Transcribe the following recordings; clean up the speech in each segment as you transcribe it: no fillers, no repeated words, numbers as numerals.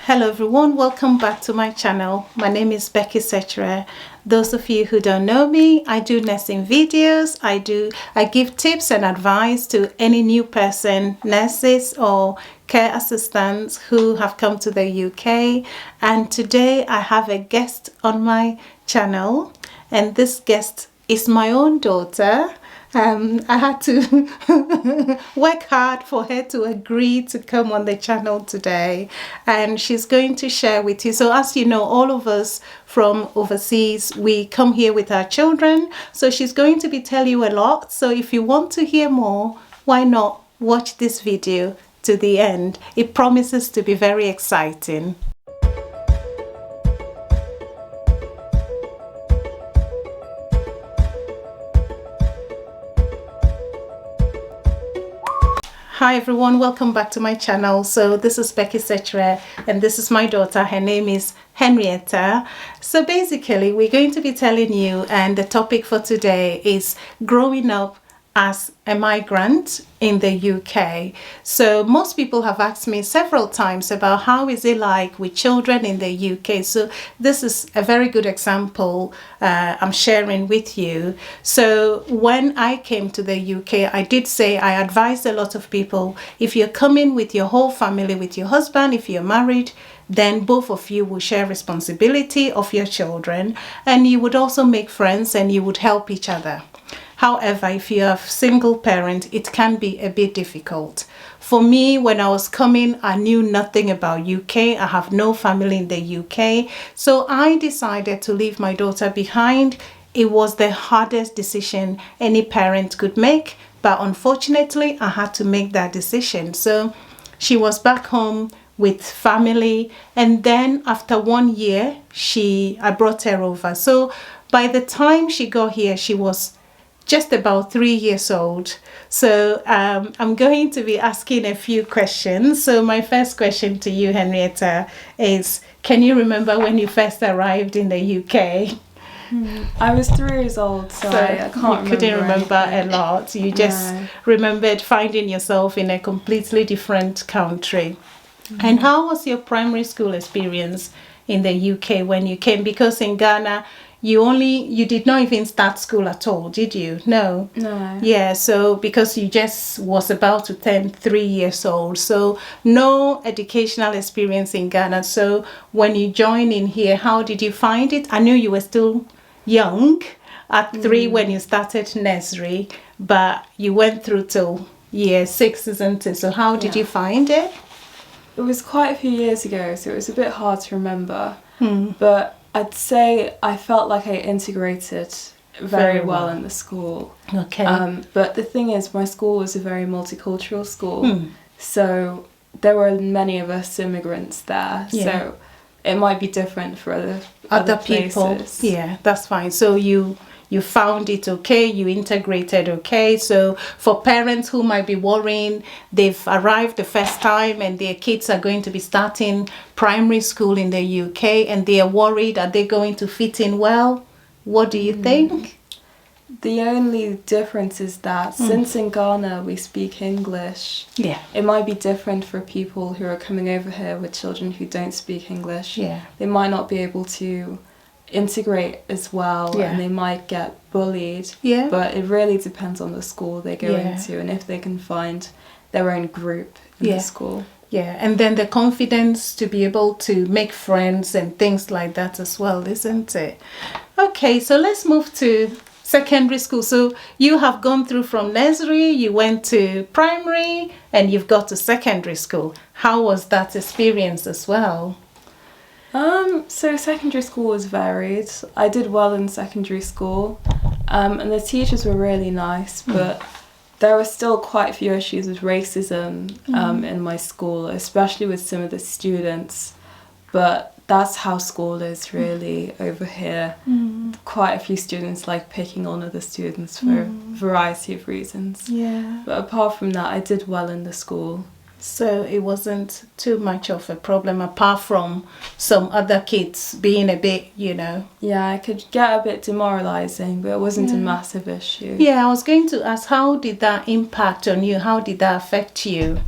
Hello everyone, welcome back to my channel. My name is Becky Sechere. Those of you who don't know me, I do nursing videos. I give tips and advice to any new person, nurses or care assistants who have come to the UK. And today I have a guest on my channel, and this guest is my own daughter. I had to work hard for her to agree to come on the channel today, and she's going to share with you. So as you know, all of us from overseas, we come here with our children. So she's going to be telling you a lot. So if you want to hear more, why not watch this video to the end? It promises to be very exciting. Hi everyone, welcome back to my channel. So this is Becky Sechere and this is my daughter. Her name is Henrietta. So basically we're going to be telling you, and the topic for today is growing up as a migrant in the UK. So most people have asked me several times about how is it like with children in the UK. So this is a very good example I'm sharing with you. So when I came to the UK, I did say I advised a lot of people, if you're coming with your whole family, with your husband, if you're married, then both of you will share responsibility of your children, and you would also make friends and you would help each other. However, if you're a single parent, it can be a bit difficult. For me, when I was coming, I knew nothing about UK. I have no family in the UK. So I decided to leave my daughter behind. It was the hardest decision any parent could make, but unfortunately, I had to make that decision. So she was back home with family, and then after 1 year, I brought her over. So by the time she got here, she was just about 3 years old. So I'm going to be asking a few questions. So my first question to you, Henrietta, is can you remember when you first arrived in the UK? I was 3 years old, so I can't remember. You couldn't remember a lot. You just remembered finding yourself in a completely different country. And how was your primary school experience in the UK when you came? Because in Ghana, you did not even start school at all, did you? No. Yeah, so because you just was about to turn 3 years old, so no educational experience in Ghana. So when you joined in here, how did you find it? I knew you were still young at 3 when you started nursery, but you went through till year 6, isn't it? So how did you find it? It was quite a few years ago, so it was a bit hard to remember. But I'd say I felt like I integrated very well in the school. Okay. But the thing is, my school was a very multicultural school. So there were many of us immigrants there. Yeah. So it might be different for other people. Places. Yeah, that's fine. So you found it okay, you integrated okay. So for parents who might be worrying, they've arrived the first time and their kids are going to be starting primary school in the UK and they are worried, are they going to fit in well? What do you think? The only difference is that since in Ghana we speak English, it might be different for people who are coming over here with children who don't speak English. They might not be able to integrate as well, and they might get bullied. But it really depends on the school they go into and if they can find their own group in the school. And then the confidence to be able to make friends and things like that as well, isn't it? Okay, so let's move to secondary school. So you have gone through from nursery, you went to primary, and you've got to secondary school. How was that experience as well? So secondary school was varied. I did well in secondary school, and the teachers were really nice, but there were still quite a few issues with racism in my school, especially with some of the students. But that's how school is really over here. Quite a few students like picking on other students for a variety of reasons. But apart from that, I did well in the school. So it wasn't too much of a problem apart from some other kids being a bit, Yeah, I could get a bit demoralizing, but it wasn't a massive issue. Yeah, I was going to ask, how did that impact on you? How did that affect you?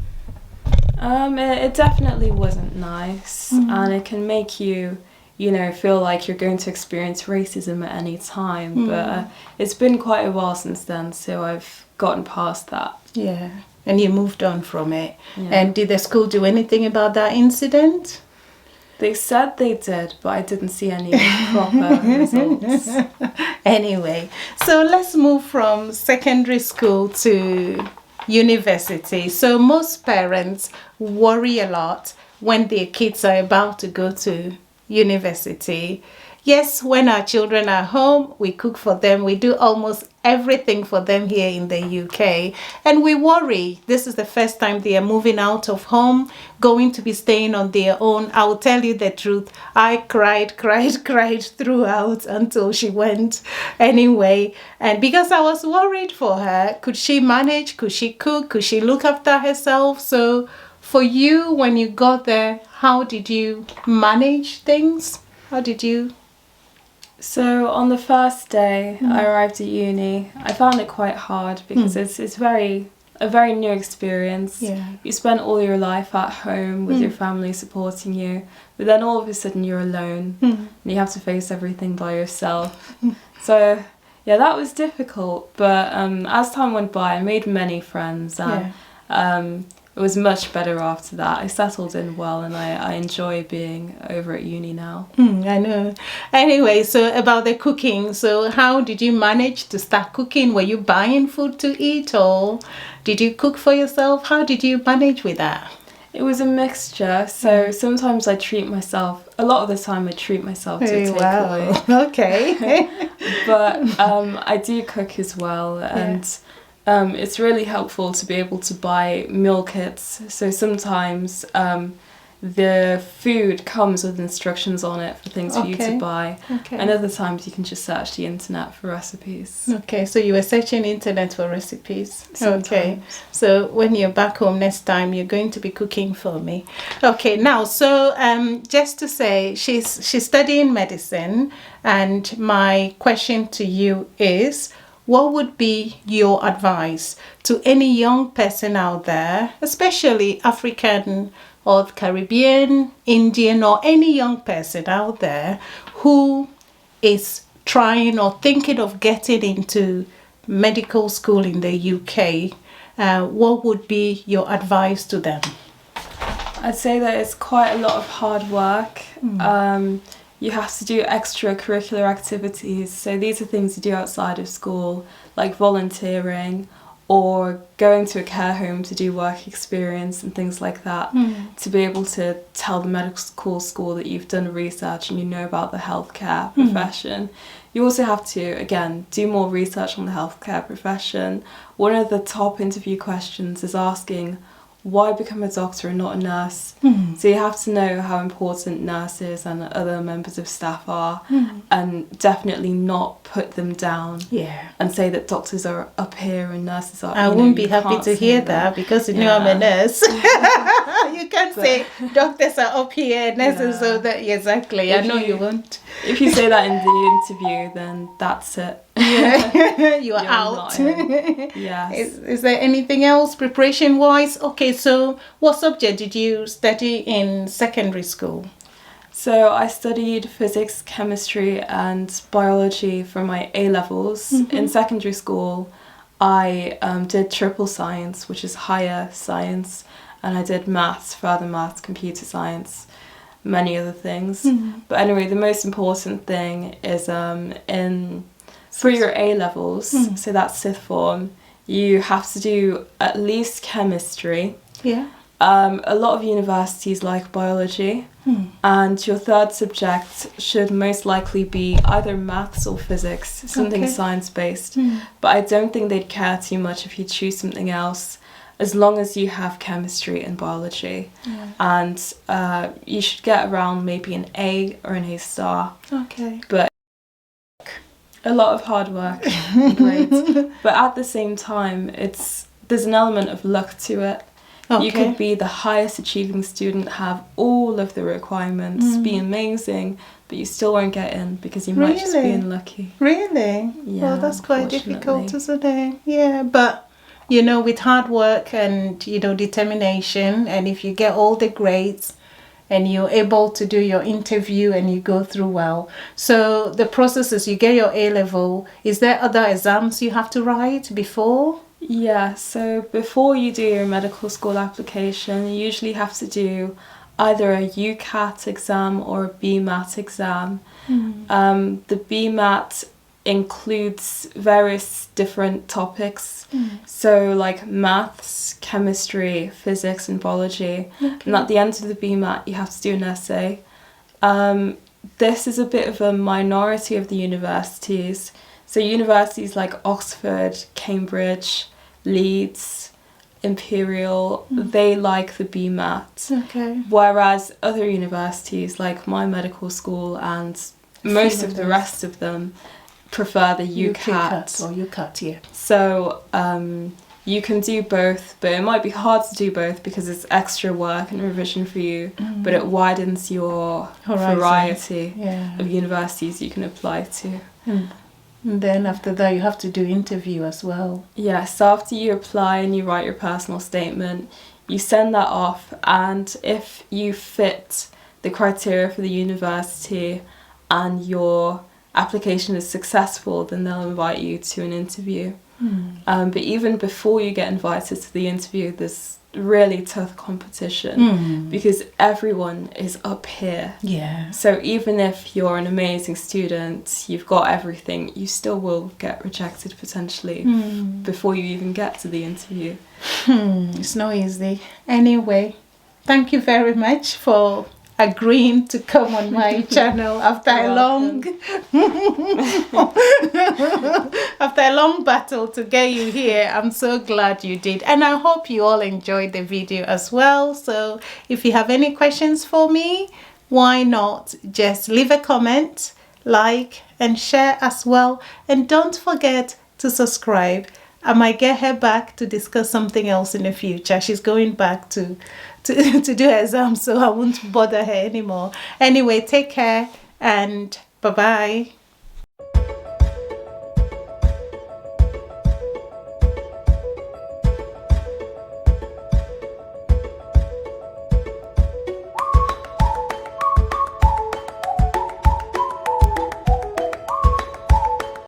It definitely wasn't nice, and it can make you, feel like you're going to experience racism at any time. But it's been quite a while since then, so I've gotten past that. Yeah, and you moved on from it. Yeah. And did the school do anything about that incident? They said they did, but I didn't see any proper results. Anyway, so let's move from secondary school to university. So most parents worry a lot when their kids are about to go to university. Yes, when our children are home, we cook for them. We do almost everything for them here in the UK. And we worry. This is the first time they are moving out of home, going to be staying on their own. I will tell you the truth. I cried throughout until she went anyway. And because I was worried for her, could she manage? Could she cook? Could she look after herself? So for you, when you got there, how did you manage things? How did you? So on the first day I arrived at uni, I found it quite hard because it's a very new experience. Yeah. You spent all your life at home with your family supporting you, but then all of a sudden you're alone and you have to face everything by yourself. So yeah, that was difficult, but as time went by I made many friends and it was much better after that. I settled in well and I enjoy being over at uni now. I know. Anyway, so about the cooking. So how did you manage to start cooking? Were you buying food to eat or did you cook for yourself? How did you manage with that? It was a mixture. So sometimes I treat myself. A lot of the time I treat myself to a takeaway. Wow. Okay. But I do cook as well and... it's really helpful to be able to buy meal kits. So sometimes the food comes with instructions on it for things for you to buy. Okay. And other times you can just search the internet for recipes. Okay, so you were searching internet for recipes. Sometimes. Okay, so when you're back home next time, you're going to be cooking for me. Okay, now, so just to say, she's studying medicine, and my question to you is, what would be your advice to any young person out there, especially African or Caribbean, Indian, or any young person out there who is trying or thinking of getting into medical school in the UK? What would be your advice to them? I'd say that it's quite a lot of hard work. You have to do extracurricular activities. So these are things you do outside of school, like volunteering or going to a care home to do work experience and things like that, to be able to tell the medical school that you've done research and you know about the healthcare profession. You also have to, again, do more research on the healthcare profession. One of the top interview questions is asking, why become a doctor and not a nurse? So you have to know how important nurses and other members of staff are, and definitely not put them down and say that doctors are up here and nurses are... I wouldn't be happy to hear that because you know I'm a nurse. You can't say doctors are up here, nurses are that. Exactly, I know you won't. If you say that in the interview, then that's it. You are out. Yes. Is there anything else preparation wise? Okay, so what subject did you study in secondary school? So I studied physics, chemistry and biology for my A-levels. In secondary school I did triple science, which is higher science, and I did maths, further maths, computer science, many other things. But anyway, the most important thing is for your A-levels, so that's sixth form, you have to do at least chemistry. Yeah. A lot of universities like biology, and your third subject should most likely be either maths or physics, something science-based. But I don't think they'd care too much if you choose something else, as long as you have chemistry and biology. And you should get around maybe an A or an A star. Okay. But a lot of hard work and grades. But at the same time, there's an element of luck to it. Okay. You could be the highest achieving student, have all of the requirements, be amazing, but you still won't get in because you might just be unlucky. Really? Yeah. Well, that's quite difficult, isn't it? Yeah, but you know, with hard work and, you know, determination, and if you get all the grades and you're able to do your interview and you go through well. So the process is you get your A-level. Is there other exams you have to write before? Yeah, so before you do your medical school application, you usually have to do either a UCAT exam or a BMAT exam. The BMAT includes various different topics, so like maths, chemistry, physics and biology. And at the end of the BMAT you have to do an essay. This is a bit of a minority of the universities. So universities like Oxford, Cambridge, Leeds, Imperial, they like the BMAT. Okay. Whereas other universities like my medical school and most of the rest of them prefer the UCAT. Or UCAT, yeah. So you can do both, but it might be hard to do both because it's extra work and revision for you, but it widens your variety of universities you can apply to. And then after that you have to do interview as well. Yeah, so after you apply and you write your personal statement, you send that off, and if you fit the criteria for the university and your application is successful, then they'll invite you to an interview. But even before you get invited to the interview, there's really tough competition because everyone is up here. Yeah. So even if you're an amazing student, you've got everything, you still will get rejected potentially before you even get to the interview. It's not easy. Anyway, thank you very much for agreeing to come on my channel after a long battle to get you here. I'm so glad you did, and I hope you all enjoyed the video as well. So if you have any questions for me, why not just leave a comment, like and share as well, and don't forget to subscribe. I might get her back to discuss something else in the future. She's going back to do her exams, so I won't bother her anymore. Anyway, take care and bye-bye.